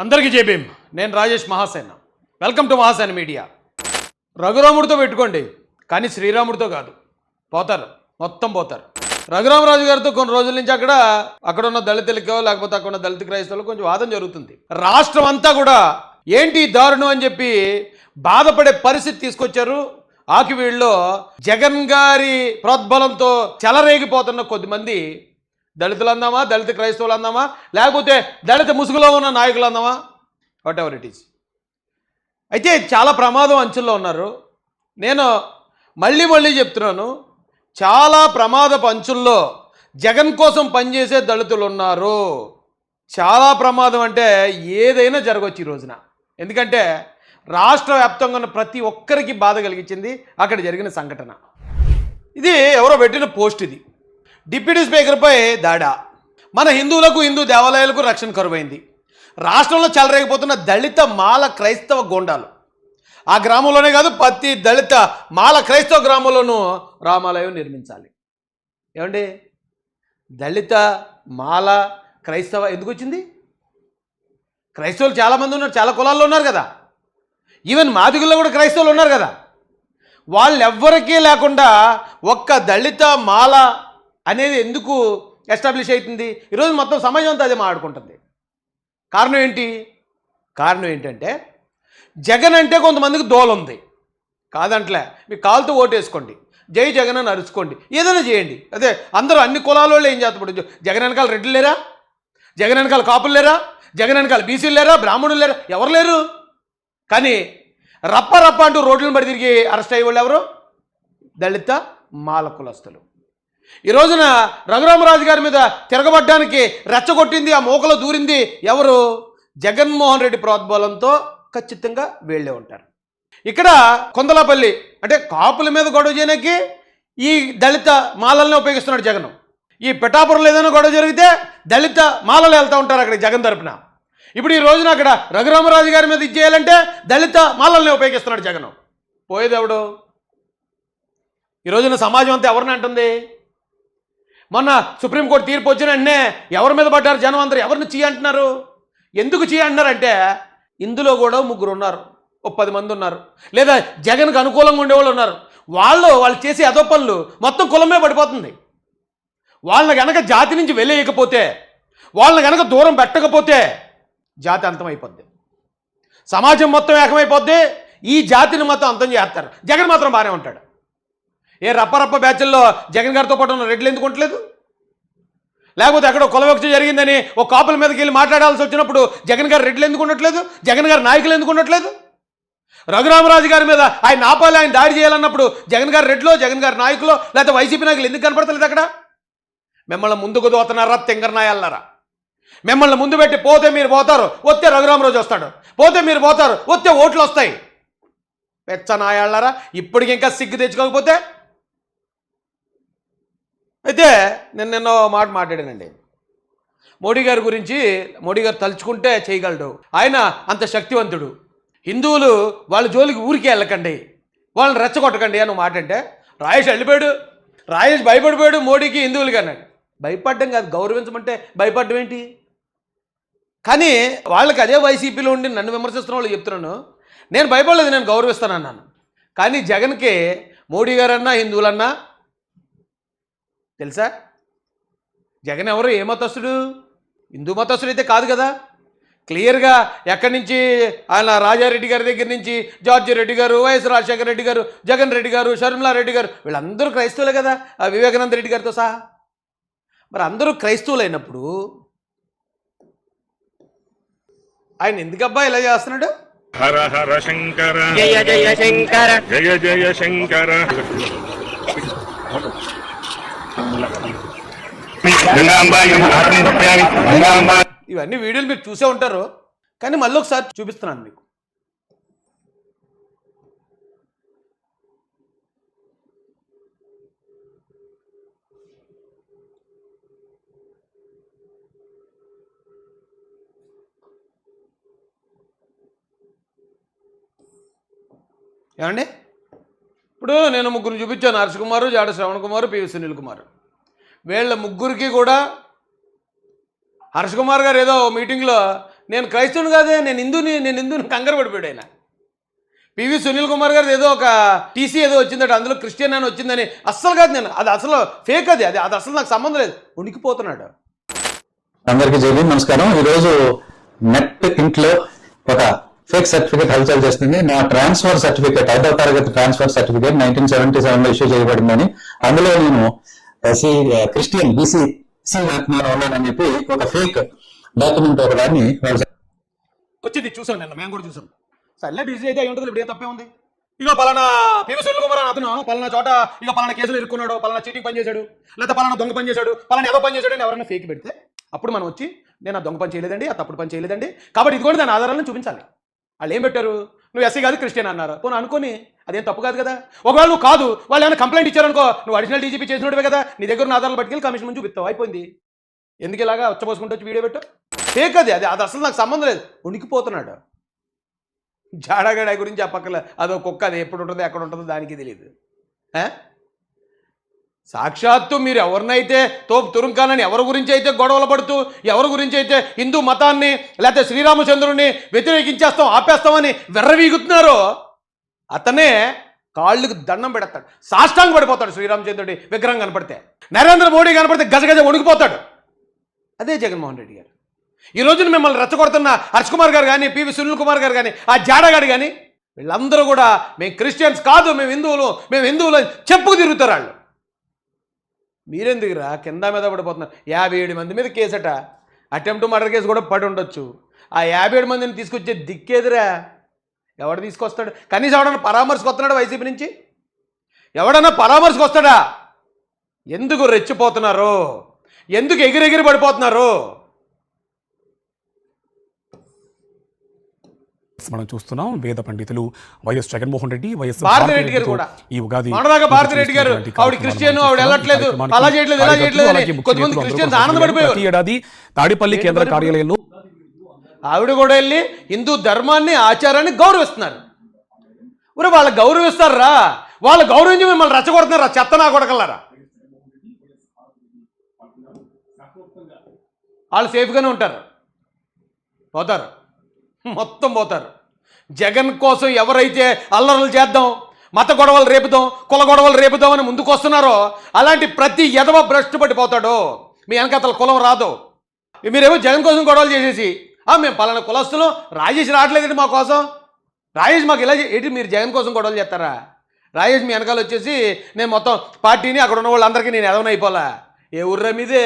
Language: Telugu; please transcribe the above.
అందరికీ జై భీమ్. నేను Rajesh Mahasena. Welcome to Mahasena media. రఘురాముడితో పెట్టుకోండి, కానీ శ్రీరాముడితో కాదు. పోతారు, మొత్తం పోతారు. రఘురామరాజు గారితో కొన్ని రోజుల నుంచి అక్కడ ఉన్న దళితులకో లేకపోతే అక్కడ ఉన్న దళిత క్రైస్తవులు కొంచెం వాదన జరుగుతుంది. రాష్ట్రం అంతా కూడా ఏంటి దారుణం అని చెప్పి బాధపడే పరిస్థితి తీసుకొచ్చారు. ఆకివీళ్ళలో జగన్ గారి ప్రోద్బలంతో చెలరేగిపోతున్న కొద్దిమంది దళితులు అందామా, దళిత క్రైస్తవులు అందామా, లేకపోతే దళిత ముసుగులో ఉన్న నాయకులు అందామా, వాట్ ఎవర్ ఇట్ ఈస్. అయితే చాలా ప్రమాదం అంచుల్లో ఉన్నారు. నేను మళ్ళీ చెప్తున్నాను, చాలా ప్రమాదపు అంచుల్లో జగన్ కోసం పనిచేసే దళితులు ఉన్నారు. చాలా ప్రమాదం అంటే ఏదైనా జరగవచ్చు ఈ రోజున. ఎందుకంటే రాష్ట్ర వ్యాప్తంగా ఉన్న ప్రతి ఒక్కరికి బాధ కలిగించింది అక్కడ జరిగిన సంఘటన. ఇది ఎవరో పెట్టిన పోస్ట్. ఇది డిప్యూటీ స్పీకర్పై దాడా. మన హిందువులకు, హిందూ దేవాలయాలకు రక్షణ కరువైంది. రాష్ట్రంలో చెలరేగిపోతున్న దళిత మాల క్రైస్తవ గోండాలు. ఆ గ్రామంలోనే కాదు, ప్రతి దళిత మాల క్రైస్తవ గ్రామంలోనూ రామాలయం నిర్మించాలి. ఏమండి, దళిత మాల క్రైస్తవ ఎందుకు వచ్చింది? క్రైస్తవులు చాలామంది ఉన్నారు, చాలా కులాల్లో ఉన్నారు కదా. ఈవెన్ మాదిగుల్లో కూడా క్రైస్తవులు ఉన్నారు కదా. వాళ్ళెవ్వరికీ లేకుండా ఒక్క దళిత మాల అనేది ఎందుకు ఎస్టాబ్లిష్ అవుతుంది? ఈరోజు మొత్తం సమాజం అంతా అదే మాట్లాడుకుంటుంది. కారణం ఏంటి? కారణం ఏంటంటే జగన్ అంటే కొంతమందికి దోలుంది. కాదంటలే, మీ కాలుతో ఓటేసుకోండి, జై జగన్ అని అరుచుకోండి, ఏదైనా చేయండి. అదే అందరూ అన్ని కులాల వాళ్ళు ఏం చేస్తాడు? జగన్ వెనకాల రెడ్లు లేరా? జగన్ వెనకాల కాపులు లేరా? జగన్ వెనకాల బీసీలు లేరా? బ్రాహ్మణులు లేరా? ఎవరు లేరు. కానీ రప్ప అంటూ రోడ్లను పడి తిరిగి అరెస్ట్ అయ్యే వాళ్ళు ఎవరు? దళిత మాల కులస్తులు. ఈ రోజున రఘురామరాజు గారి మీద తిరగబడ్డానికి రెచ్చగొట్టింది, ఆ మోకలో దూరింది ఎవరు? జగన్మోహన్ రెడ్డి ప్రోద్బలంతో ఖచ్చితంగా వీళ్ళే ఉంటారు. ఇక్కడ కొందలాపల్లి అంటే కాపుల మీద గొడవ చేయడానికి ఈ దళిత మాలల్ని ఉపయోగిస్తున్నాడు జగన్. ఈ పిఠాపురంలో ఏదైనా గొడవ జరిగితే దళిత మాలలు వెళ్తూ ఉంటారు అక్కడ జగన్ తరపున. ఇప్పుడు ఈ రోజున అక్కడ రఘురామరాజు గారి మీద ఇది చేయాలంటే దళిత మాలల్ని ఉపయోగిస్తున్నాడు జగన్. పోయేది ఎవడు? ఈ రోజున సమాజం అంతా ఎవరిని అంటుంది? మొన్న సుప్రీంకోర్టు తీర్పు వచ్చిన వెంటనే ఎవరి మీద పడ్డారు జనం అందరూ? ఎవరిని చీ అంటున్నారు? ఎందుకు చీ అంటున్నారంటే ఇందులో కూడా 3 ఉన్నారు, 10 మంది ఉన్నారు, లేదా జగన్కు అనుకూలంగా ఉండేవాళ్ళు ఉన్నారు. వాళ్ళు చేసే అదో పనులు మొత్తం కులమే పడిపోతుంది. వాళ్ళని గనక జాతి నుంచి వెళ్ళేయకపోతే, వాళ్ళని గనక దూరం పెట్టకపోతే జాతి అంతమైపోద్ది, సమాజం మొత్తం ఏకమైపోద్ది, ఈ జాతిని మొత్తం అంతం చేస్తారు. జగన్ మాత్రం బాగానే ఉంటాడు. ఏ రప్ప బ్యాచ్ల్లో జగన్ గారితో పాటు ఉన్న రెడ్లు ఎందుకు ఉండలేదు? లేకపోతే ఎక్కడో కులవివక్ష జరిగిందని ఒక కాపుల మీదకి వెళ్ళి మాట్లాడాల్సి వచ్చినప్పుడు జగన్ గారు రెడ్లు ఎందుకు ఉండట్లేదు? జగన్ గారి నాయకులు ఎందుకు ఉండట్లేదు? రఘురామరాజు గారి మీద ఆయన ఆపాలి, ఆయన దాడి చేయాలన్నప్పుడు జగన్ గారి రెడ్లో, జగన్ గారి నాయకులు, లేకపోతే వైసీపీ నాయకులు ఎందుకు కనపడతలేదు అక్కడ? మిమ్మల్ని ముందుకు దోతున్నారా తింగరనాయాలన్నారా? మిమ్మల్ని ముందు పెట్టి పోతే మీరు పోతారు, వస్తే రఘురామరాజు వస్తాడు, పోతే మీరు పోతారు, వస్తే ఓట్లు వస్తాయి. పెచ్చనాయాళ్ళారా, ఇప్పటికి ఇంకా సిగ్గు తెచ్చుకోకపోతే. అయితే నేను నిన్న మాట మాట్లాడానండి మోడీ గారి గురించి. మోడీ గారు తలుచుకుంటే చేయగలడు, ఆయన అంత శక్తివంతుడు. హిందువులు వాళ్ళ జోలికి ఊరికే వెళ్ళకండి, వాళ్ళని రెచ్చగొట్టకండి అని మాట అంటే రాజేష్ వెళ్ళిపోయాడు. రాజేష్ భయపడిపోయాడు మోడీకి, హిందువులకి అన్నాడు. భయపడడం కాదు, గౌరవించమంటే భయపడడం ఏంటి? కానీ వాళ్ళకి అదే వైసీపీలో ఉండి నన్ను విమర్శిస్తున్న వాళ్ళు చెప్తున్నాను, నేను భయపడలేదు, నేను గౌరవిస్తాను అన్నాను. కానీ జగన్కి మోడీ గారన్నా హిందువులన్నా తెలుసా? జగన్ ఎవరు? ఏ మతస్థుడు? హిందూ మతస్థుడు అయితే కాదు కదా. క్లియర్గా ఎక్కడి నుంచి ఆయన రాజారెడ్డి గారి దగ్గర నుంచి జార్జి రెడ్డి గారు, వైఎస్ రాజశేఖర రెడ్డి గారు, జగన్ రెడ్డి గారు, షర్మిలా రెడ్డి గారు, వీళ్ళందరూ క్రైస్తవులే కదా, వివేకానంద రెడ్డి గారితో సహా. మరి అందరూ క్రైస్తవులు అయినప్పుడు ఆయన ఎందుకబ్బా ఇలా చేస్తున్నాడు? హర హర శంకర జయ జయ శంకర జయ జయ శంకర. ఇవన్నీ వీడియోలు మీరు చూసే ఉంటారు, కానీ మళ్ళీ ఒకసారి చూపిస్తున్నాను మీకు. ఏమండి, ఇప్పుడు నేను 3 చూపించాను, హర్ష కుమారు, జాడ శ్రవణ్ కుమారు, పివి సునీల్ కుమార్. వీళ్ళ 3కి కూడా హర్ష కుమార్ గారు ఏదో మీటింగ్లో నేను క్రైస్తవుని కాదే, నేను హిందూని కంగారు పడిపోయాడు ఆయన. పివి సునీల్ కుమార్ గారు ఏదో ఒక టీసీ ఏదో వచ్చిందట, అందులో క్రిస్టియన్ అని వచ్చిందని. అస్సలు కాదు, నేను అది అసలు ఫేక్, అది అసలు నాకు సంబంధం లేదు. ఉనికిపోతున్నాడు. అందరికీ జై నమస్కారం. ఈరోజు నెట్ ఇంట్లో ఒక ఫేక్ సర్టిఫికేట్ హల్చల్ చేస్తుంది. నా ట్రాన్స్ఫర్ సర్టిఫికేట్, 5వ తరగతి ట్రాన్స్ఫర్ సర్టిఫికేట్ 1977 లో ఇష్యూ చేయబడిందని, అందులో నేను క్రిస్టియన్ బీసీ ఉన్నానని చెప్పి ఒక ఫేక్ డాక్యుమెంట్ ఒకదాన్ని వచ్చింది. చూసాం, నిన్న మేము కూడా చూసాం. సర్లే, బీసీ అయితే అయి ఉంటుంది, ఇప్పుడు ఏం తప్పే ఉంది. ఇక పలానా పివి సునీల్ కుమార్ అతను పలానా చోట ఇక పలానా కేసులు ఇరుక్కున్నాడు, పలానా చీటింగ్ పని చేశాడు, లేదా పలానా దొంగ పని చేశాడు, పలానా ఏదో పని చేశాడు అని ఎవరైనా ఫేక్ పెడితే అప్పుడు మనం వచ్చి నేను ఆ దొంగ పని చేయలేదండి, ఆ తప్పుడు పని చేయలేదండి, కాబట్టి ఇది కూడా దాని ఆధారాలను చూపించాలి. వాళ్ళు ఏం పెట్టారు, నువ్వు ఎస్సీ కాదు క్రిస్టియన్ అన్నారు. పోనీ అనుకోని అదేం తప్పు కాదు కదా. ఒకవేళ నువ్వు కాదు, వాళ్ళు ఏమైనా కంప్లైంట్ ఇచ్చారనుకో, నువ్వు అడిషనల్ డీజీపీ చేసినట్టువే కదా, నీ దగ్గర ఉన్న ఆధారాలు పట్టుకెళ్ళి కమిషన్ ముందు చూపిస్తావు, అయిపోయింది. ఎందుకు ఇలాగా వచ్చపోసుకుంటూ వచ్చి వీడియో పెట్టు? ఫేక్ అది అసలు నాకు సంబంధం లేదు. ఉనికిపోతున్నాడు. జాడగడ గురించి చెప్పక్కల, అదో కుక్క, అది ఎప్పుడు ఉంటుందో ఎక్కడ ఉంటుందో దానికి తెలియదు. సాక్షాత్తు మీరు ఎవరినైతే తోపు తురుంకాలని, ఎవరి గురించి అయితే గొడవలు పడుతూ, ఎవరి గురించి అయితే హిందూ మతాన్ని లేకపోతే శ్రీరామచంద్రుడిని వ్యతిరేకించేస్తాం, ఆపేస్తామని వెర్రవీగుతున్నారో అతనే కాళ్ళకు దండం పెడతాడు, సాష్టాంగ పడిపోతాడు. శ్రీరామచంద్రుడి విగ్రహం కనపడితే, నరేంద్ర మోడీ కనపడితే గజగజ వణికిపోతాడు. అదే జగన్మోహన్ రెడ్డి గారు. ఈ రోజున మిమ్మల్ని రెచ్చగొడుతున్న హర్ష్ కుమార్ గారు కానీ, పివి సునీల్ కుమార్ గారు కానీ, ఆ జాడగాడు కానీ, వీళ్ళందరూ కూడా మేము క్రిస్టియన్స్ కాదు, మేము హిందువులు అని చెప్పుకు తిరుగుతారు వాళ్ళు. మీరెందుకురా కింద మీద పడిపోతున్నారు? 57 మంది మీద కేసట, అటెంప్ట్ మర్డర్ కేసు కూడా పడి ఉండొచ్చు. ఆ 57 మందిని తీసుకొచ్చే దిక్కేదిరా? ఎవడు తీసుకొస్తాడు? కనీసం ఎవడన్నా పరామర్శకు వస్తున్నాడు వైసీపీ నుంచి? ఎవడన్నా పరామర్శకు వస్తాడా? ఎందుకు రెచ్చిపోతున్నారు? ఎందుకు ఎగిరెగిరి పడిపోతున్నారు? మనం చూస్తున్నాం వేద పండితులు వైఎస్ జగన్మోహన్ రెడ్డి, వైఎస్ భారతిరెడ్డి గారు కూడా ఈ ఉగాది మనలాగా భారతిరెడ్డి గారు ఆవిడ క్రిస్టియన్, ఆవిడ వెళ్ళట్లేదు, అలా చేయట్లేదు, ఇలా చేయట్లేదు అని కొంతమంది క్రిస్టియన్స్ ఆనందపడిపోయారు. ప్రతి ఏడాది తాడిపల్లి కేంద్ర కార్యాలయంలో ఆవిడ కూడా వెళ్ళి హిందూ ధర్మాన్ని, ఆచారాన్ని గౌరవిస్తున్నారు. ఊరే వాళ్ళు గౌరవిస్తారా? వాళ్ళు గౌరవించి మిమ్మల్ని రెచ్చగొడుతున్నారా? చెత్త నా కొడకల్లారా? వాళ్ళు సేఫ్గానే ఉంటారు, పోతారు, మొత్తం పోతారు. జగన్ కోసం ఎవరైతే అల్లర్లు చేద్దాం, మత గొడవలు రేపుదాం, కుల గొడవలు రేపుదాం అని ముందుకు వస్తున్నారో అలాంటి ప్రతి ఎదవ భ్రష్టు పడిపోతాడు. మీ వెనకతల కులం రాదు. మీరేమో జగన్ కోసం గొడవలు చేసేసి మేము పలానా కులస్తులు, రాజేష్ రావట్లేదండి మా కోసం, రాజేష్ మాకు ఇలా ఏంటి? మీరు జగన్ కోసం గొడవలు చేస్తారా? రాజేష్ మీ వెనకాల వచ్చేసి నేను మొత్తం పార్టీని, అక్కడ ఉన్న వాళ్ళందరికీ నేను ఎదవనైపోలా. ఏ ఊర్రా మీదే?